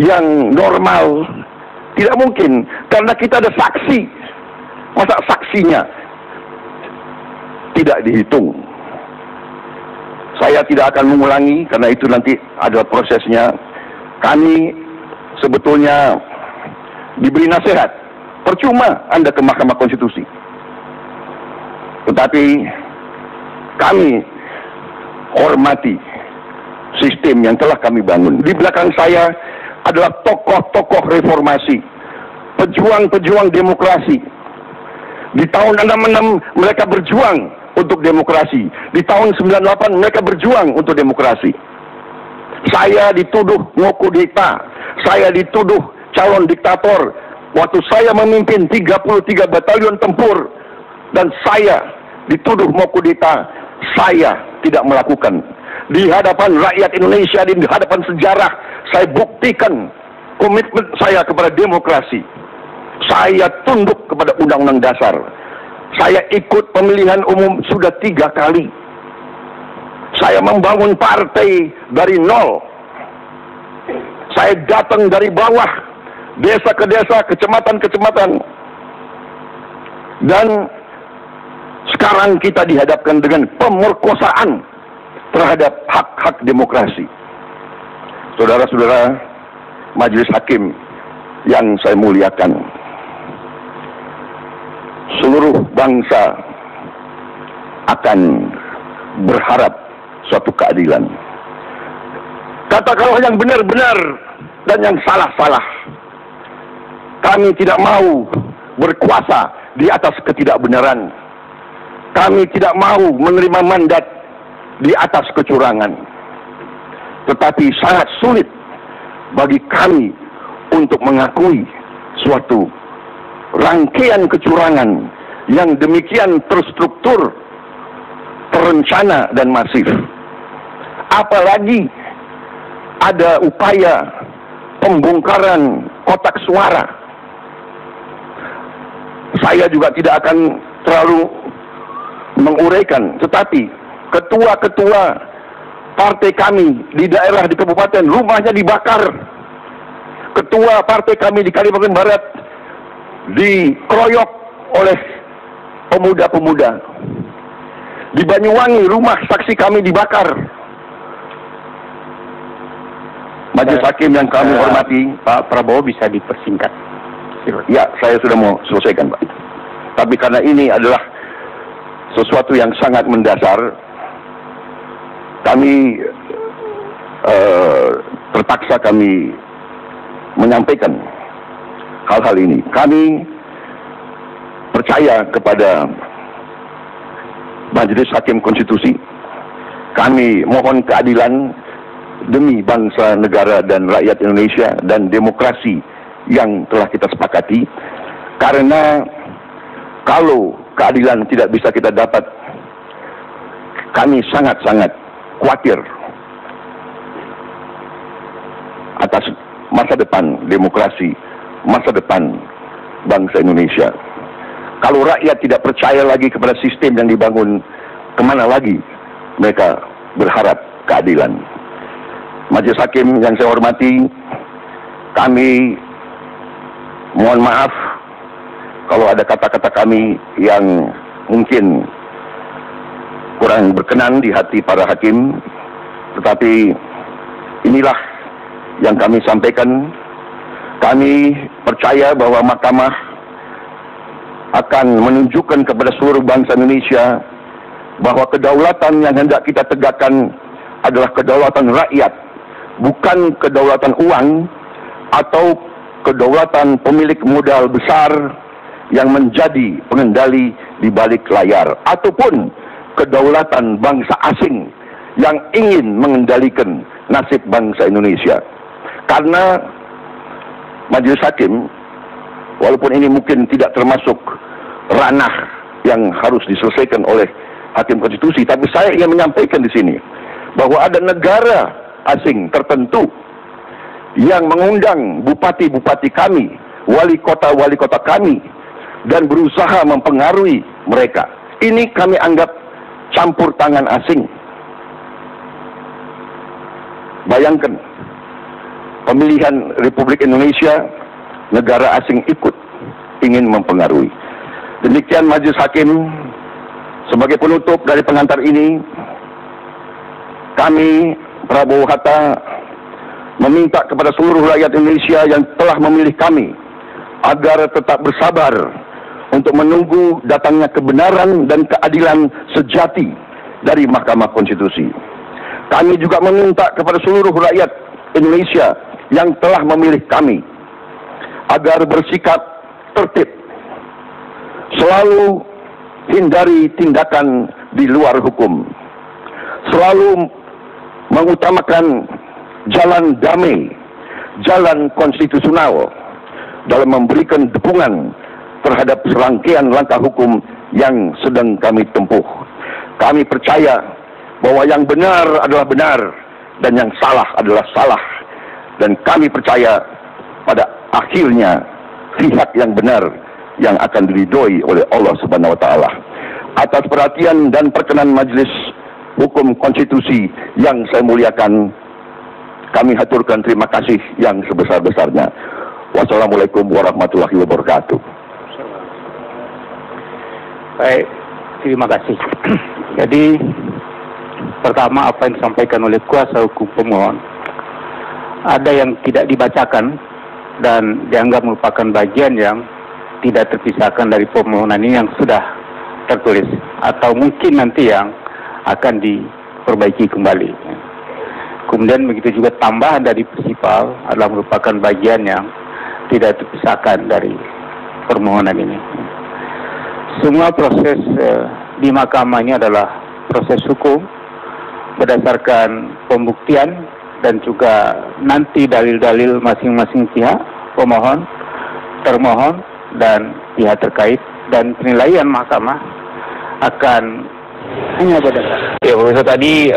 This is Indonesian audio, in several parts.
yang normal. Tidak mungkin, karena kita ada saksi. Masa saksinya tidak dihitung? Saya tidak akan mengulangi, karena itu nanti ada prosesnya. Kami sebetulnya diberi nasihat. Percuma Anda ke Mahkamah Konstitusi. Tetapi kami hormati sistem yang telah kami bangun. Di belakang saya adalah tokoh-tokoh reformasi, pejuang-pejuang demokrasi. Di tahun 66 mereka berjuang untuk demokrasi. Di tahun 98 mereka berjuang untuk demokrasi. Saya dituduh ngokudeta, saya dituduh calon diktator. Waktu saya memimpin 33 batalion tempur dan saya dituduh ngokudeta, saya tidak melakukan. Di hadapan rakyat Indonesia, di hadapan sejarah, saya buktikan komitmen saya kepada demokrasi. Saya tunduk kepada Undang-Undang Dasar. Saya ikut pemilihan umum sudah 3 kali. Saya membangun partai dari nol. Saya datang dari bawah, desa ke desa, kecamatan ke kecamatan. Dan sekarang kita dihadapkan dengan pemerkosaan terhadap hak-hak demokrasi. Saudara-saudara Majelis Hakim yang saya muliakan, seluruh bangsa akan berharap suatu keadilan. Katakanlah yang benar-benar dan yang salah-salah. Kami tidak mau berkuasa di atas ketidakbenaran. Kami tidak mau menerima mandat di atas kecurangan. Tetapi sangat sulit bagi kami untuk mengakui suatu rangkaian kecurangan yang demikian terstruktur, terencana dan masif. Apalagi ada upaya pembongkaran kotak suara. Saya juga tidak akan terlalu menguraikan, tetapi ketua-ketua partai kami di daerah, di kabupaten, rumahnya dibakar. Ketua partai kami di Kalimantan Barat dikeroyok oleh pemuda-pemuda. Di Banyuwangi, rumah saksi kami dibakar. Majelis Hakim yang kami hormati, Pak Prabowo bisa dipersingkat. Ya, saya sudah mau selesaikan, Pak. Tapi karena ini adalah sesuatu yang sangat mendasar, kami terpaksa kami menyampaikan hal-hal ini. Kami percaya kepada Majelis Hakim Konstitusi. Kami mohon keadilan demi bangsa, negara, dan rakyat Indonesia dan demokrasi yang telah kita sepakati. Karena kalau keadilan tidak bisa kita dapat, kami sangat-sangat khawatir atas masa depan demokrasi, masa depan bangsa Indonesia. Kalau rakyat tidak percaya lagi kepada sistem yang dibangun, kemana lagi mereka berharap keadilan? Majelis Hakim yang saya hormati, kami mohon maaf kalau ada kata-kata kami yang mungkin kurang berkenan di hati para hakim, tetapi inilah yang kami sampaikan. Kami percaya bahwa mahkamah akan menunjukkan kepada seluruh bangsa Indonesia bahwa kedaulatan yang hendak kita tegakkan adalah kedaulatan rakyat, bukan kedaulatan uang atau kedaulatan pemilik modal besar yang menjadi pengendali di balik layar, ataupun kedaulatan bangsa asing yang ingin mengendalikan nasib bangsa Indonesia. Karena Majelis Hakim, walaupun ini mungkin tidak termasuk ranah yang harus diselesaikan oleh Hakim Konstitusi, tapi saya ingin menyampaikan di sini bahwa ada negara asing tertentu yang mengundang bupati-bupati kami, wali kota kami, dan berusaha mempengaruhi mereka. Ini kami anggap campur tangan asing. Bayangkan, pemilihan Republik Indonesia, negara asing ikut ingin mempengaruhi. Demikian Majelis Hakim, sebagai penutup dari pengantar ini, kami Prabowo Hatta meminta kepada seluruh rakyat Indonesia yang telah memilih kami agar tetap bersabar untuk menunggu datangnya kebenaran dan keadilan sejati dari Mahkamah Konstitusi. Kami juga meminta kepada seluruh rakyat Indonesia yang telah memilih kami agar bersikap tertib, selalu hindari tindakan di luar hukum, selalu mengutamakan jalan damai, jalan konstitusional dalam memberikan dukungan terhadap serangkaian langkah hukum yang sedang kami tempuh. Kami percaya bahwa yang benar adalah benar dan yang salah adalah salah, dan kami percaya pada akhirnya pihak yang benar yang akan diridhoi oleh Allah Subhanahu wa taala. Atas perhatian dan perkenan Majelis Hukum Konstitusi yang saya muliakan, kami haturkan terima kasih yang sebesar-besarnya. Wassalamualaikum warahmatullahi wabarakatuh. Baik, terima kasih. Jadi, pertama apa yang disampaikan oleh kuasa hukum pemohon, ada yang tidak dibacakan dan dianggap merupakan bagian yang tidak terpisahkan dari permohonan ini yang sudah tertulis, atau mungkin nanti yang akan diperbaiki kembali. Kemudian begitu juga tambahan dari prinsipal adalah merupakan bagian yang tidak terpisahkan dari permohonan ini. Semua proses di mahkamah ini adalah proses hukum berdasarkan pembuktian dan juga nanti dalil-dalil masing-masing pihak, pemohon, termohon, dan pihak terkait, dan penilaian mahkamah akan hanya berdasarkan. Ya, pemirsa, tadi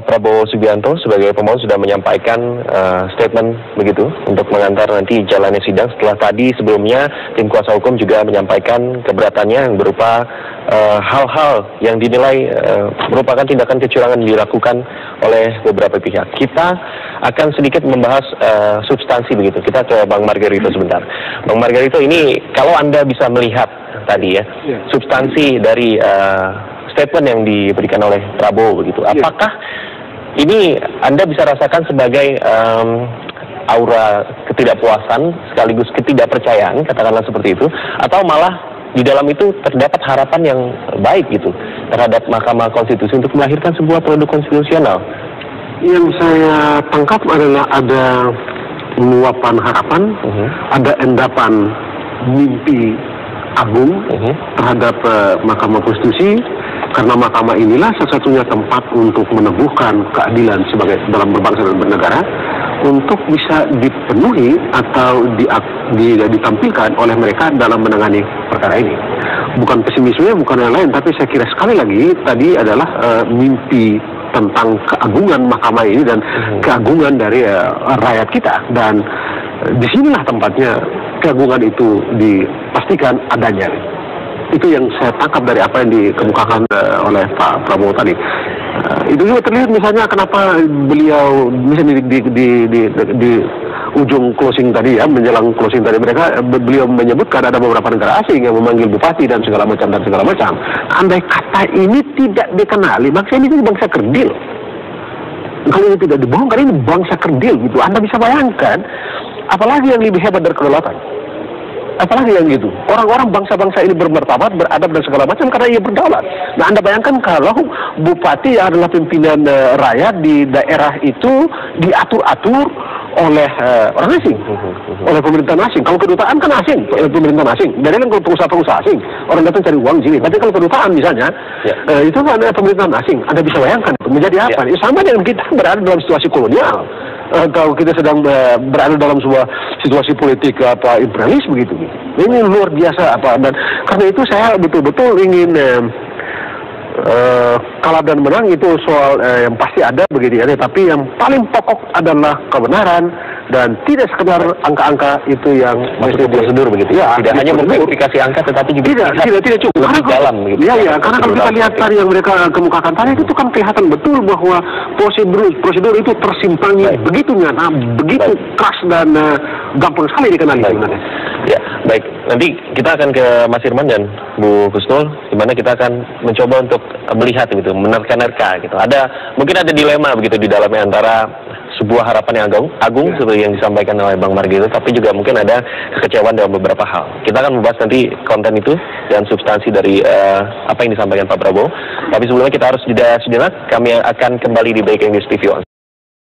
Prabowo Subianto sebagai pemohon sudah menyampaikan statement begitu untuk mengantar nanti jalannya sidang. Setelah tadi sebelumnya tim kuasa hukum juga menyampaikan keberatannya yang berupa hal-hal yang dinilai merupakan tindakan kecurangan dilakukan oleh beberapa pihak. Kita akan sedikit membahas substansi begitu. Kita ke Bang Margarito sebentar. Bang Margarito, ini kalau Anda bisa melihat tadi ya, substansi dari statement yang diberikan oleh Prabowo begitu, apakah ini Anda bisa rasakan sebagai aura ketidakpuasan sekaligus ketidakpercayaan, katakanlah seperti itu, atau malah di dalam itu terdapat harapan yang baik gitu terhadap Mahkamah Konstitusi untuk melahirkan sebuah produk konstitusional? Yang saya tangkap adalah ada luapan harapan, ada endapan mimpi agung terhadap Mahkamah Konstitusi, karena mahkamah inilah satu-satunya tempat untuk meneguhkan keadilan sebagai dalam berbangsa dan bernegara, untuk bisa dipenuhi atau ditampilkan oleh mereka dalam menangani perkara ini. Bukan pesimisme, bukan yang lain, tapi saya kira sekali lagi tadi adalah mimpi tentang keagungan mahkamah ini dan keagungan dari rakyat kita, dan disinilah tempatnya keagungan itu dipastikan adanya. Itu yang saya tangkap dari apa yang dikemukakan oleh Pak Prabowo tadi. Itu juga terlihat misalnya kenapa beliau misalnya di ujung closing tadi ya, menjelang closing tadi beliau menyebutkan ada beberapa negara asing yang memanggil bupati dan segala macam. Andai kata ini tidak dikenali, bangsa ini bangsa kerdil. Kalau ini tidak dibongkar, ini bangsa kerdil gitu. Anda bisa bayangkan, apalagi yang lebih hebat dari kedaulatan. Apalagi yang gitu. Orang-orang bangsa-bangsa ini bermartabat, beradab dan segala macam karena ia berdaulat. Nah, Anda bayangkan kalau bupati yang adalah pimpinan rakyat di daerah itu diatur-atur oleh orang asing, oleh pemerintahan asing. Kalau kedutaan kan asing, pemerintahan asing. Dari kan kalau pengusaha-pengusaha asing, orang datang cari uang sini. Tapi kalau kedutaan misalnya, itu kan pemerintahan asing. Anda bisa bayangkan menjadi apa? Sama dengan kita berada dalam situasi kolonial. Kalau kita sedang berada dalam sebuah situasi politik imperialis begitu. Ini luar biasa dan karena itu saya betul-betul ingin kalah dan menang itu soal yang pasti ada begitu ya, tapi yang paling pokok adalah kebenaran, dan tidak sekedar angka-angka itu yang masuk ke prosedur begitu. Ya, tidak hanya memverifikasi angka, tetapi juga tidak cukup. lebih dalam begitu. Ya, karena kalau kita lihat tadi yang mereka kemukakan tadi itu kan kelihatan betul bahwa prosedur itu tersimpangi begitu nyata, begitu keras dan gampang sekali dikenali sebenarnya. Ya, baik. Nanti kita akan ke Mas Irman dan Bu Kusnul, di mana kita akan mencoba untuk melihat gitu, menerka-nerka gitu. Mungkin ada dilema begitu di dalamnya antara sebuah harapan yang agung seperti yang disampaikan oleh Bang Margito, tapi juga mungkin ada kekecewaan dalam beberapa hal. Kita akan membahas nanti konten itu dan substansi dari apa yang disampaikan Pak Prabowo. Tapi sebelumnya kita harus jeda sejenak. Kami akan kembali di Breaking News TV.